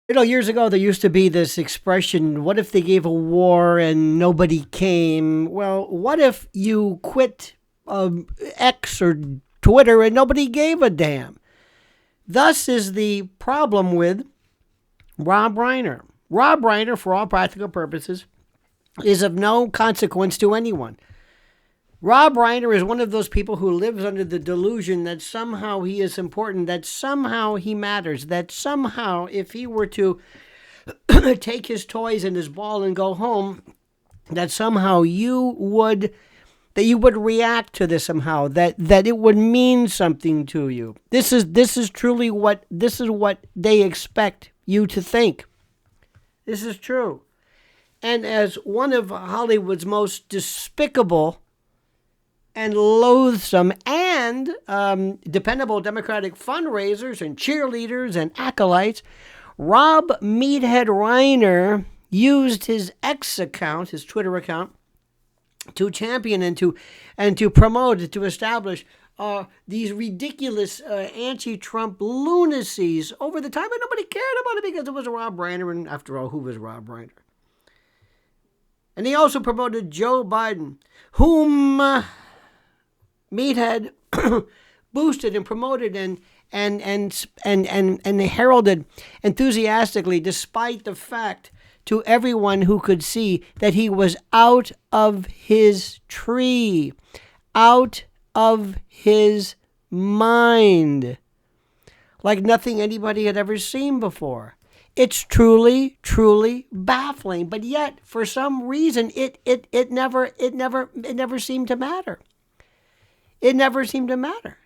Years ago, there used to be this expression, what if they gave a war and nobody came? Well, what if you quit X or Twitter and nobody gave a damn? Thus is the problem with Rob Reiner. Rob Reiner, for all practical purposes, is of no consequence to anyone. Rob Reiner is one of those people who lives under the delusion that somehow he is important, that somehow he matters, that somehow if he were to take his toys and his ball and go home, that somehow you would react to this somehow, that it would mean something to you. This is truly what they expect you to think. This is true. And as one of Hollywood's most despicable and loathsome and dependable Democratic fundraisers and cheerleaders and acolytes, Rob Meathead Reiner used his X account, his Twitter account, to champion and to promote, to establish these ridiculous anti-Trump lunacies over the time, and nobody cared about it because it was Rob Reiner, and after all, who was Rob Reiner? And he also promoted Joe Biden, whom Meathead boosted and promoted and heralded enthusiastically, despite the fact to everyone who could see that he was out of his tree, out of his mind, like nothing anybody had ever seen before. It's truly, truly baffling. But yet, for some reason, it never seemed to matter. It never seemed to matter.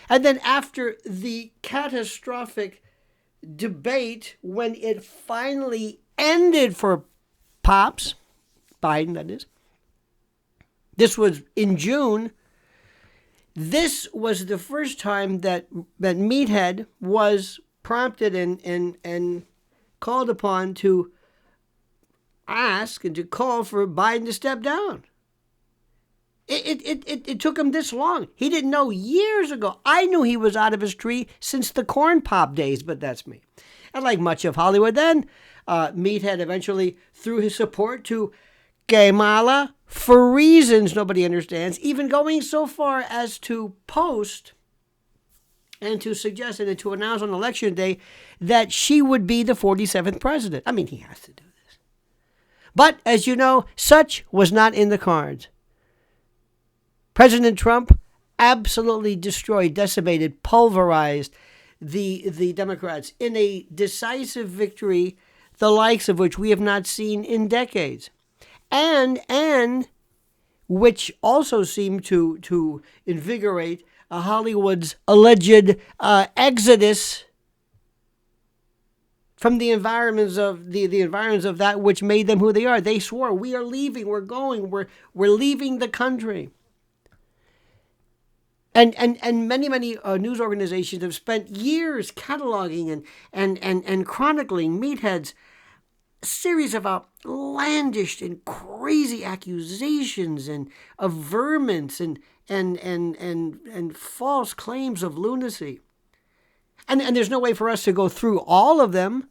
And then after the catastrophic debate, when it finally ended for Pops, Biden, that is, this was in June, this was the first time that Meathead was prompted and called upon to ask and to call for Biden to step down. It took him this long. He didn't know years ago. I knew he was out of his tree since the corn pop days, but that's me. And like much of Hollywood then, Meathead eventually threw his support to Kamala for reasons nobody understands, even going so far as to post and to suggest and to announce on Election Day that she would be the 47th president. I mean, he has to do this. But, as you know, such was not in the cards. President Trump absolutely destroyed, decimated, pulverized the Democrats in a decisive victory, the likes of which we have not seen in decades. And which also seemed to invigorate Hollywood's alleged exodus from the environments of the environs of that which made them who they are. They swore, we are leaving, we're going, we're leaving the country. And many news organizations have spent years cataloging and chronicling Meathead's series of outlandish and crazy accusations and averments and false claims of lunacy. And there's no way for us to go through all of them.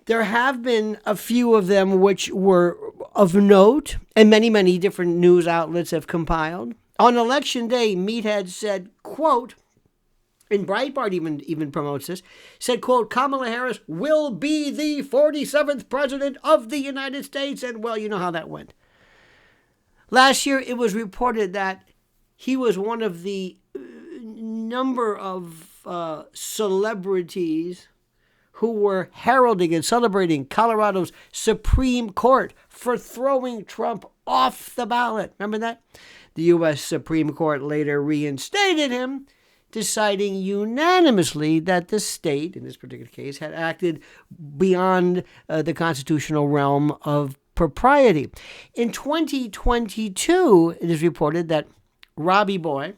There have been a few of them which were of note, and many different news outlets have compiled. On Election Day, Meathead said, quote, and Breitbart even promotes this, said, quote, Kamala Harris will be the 47th president of the United States. And, well, you know how that went. Last year, it was reported that he was one of the number of celebrities who were heralding and celebrating Colorado's Supreme Court for throwing Trump off the ballot. Remember that? The U.S. Supreme Court later reinstated him, deciding unanimously that the state, in this particular case, had acted beyond the constitutional realm of propriety. In 2022, it is reported that Robbie Boy,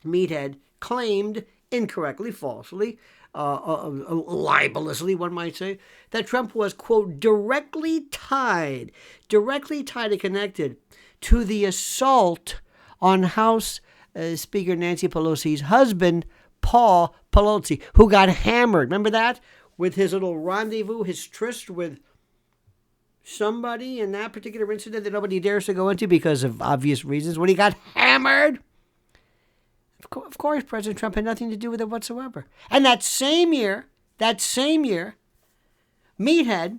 Meathead, claimed incorrectly, falsely, libelously, one might say, that Trump was, quote, directly tied and connected to the assault on House Speaker Nancy Pelosi's husband, Paul Pelosi, who got hammered. Remember that? With his little rendezvous, his tryst with somebody in that particular incident that nobody dares to go into because of obvious reasons, when he got hammered. Of course, President Trump had nothing to do with it whatsoever. And that same year, Meathead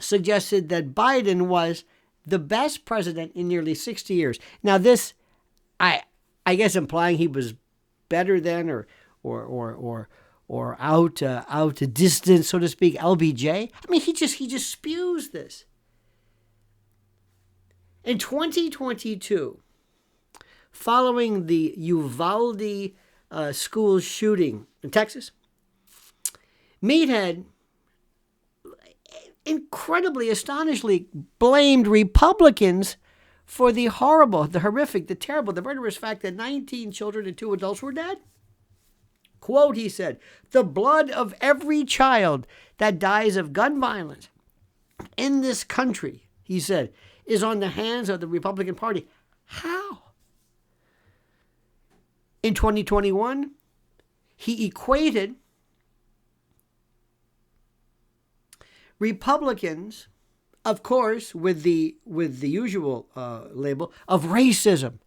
suggested that Biden was the best president in nearly 60 years. Now this, I guess implying he was better than or out a distance, so to speak, LBJ. I mean, he just spews this. In 2022, following the Uvalde school shooting in Texas, Meathead incredibly, astonishingly blamed Republicans for the horrible, the horrific, the terrible, the murderous fact that 19 children and 2 adults were dead. Quote, he said, "The blood of every child that dies of gun violence in this country," he said, "is on the hands of the Republican Party." How? In 2021, he equated Republicans, of course, with the usual label of racism,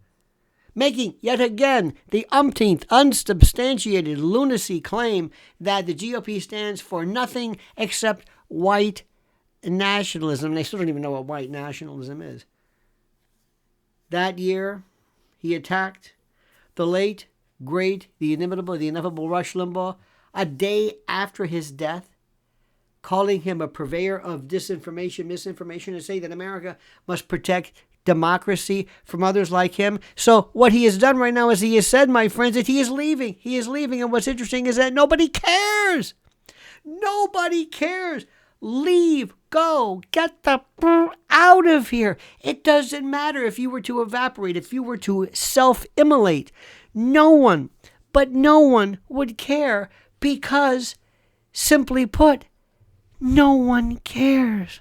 making yet again the umpteenth unsubstantiated lunacy claim that the GOP stands for nothing except white nationalism. They still don't even know what white nationalism is. That year, he attacked the late, great, the inimitable, the ineffable Rush Limbaugh a day after his death, calling him a purveyor of disinformation, misinformation, and say that America must protect democracy from others like him. So what he has done right now is he has said, my friends, that he is leaving. He is leaving. And what's interesting is that nobody cares. Nobody cares. Leave. Go. Get the out of here. It doesn't matter if you were to evaporate, if you were to self-immolate. No one would care because, simply put, no one cares.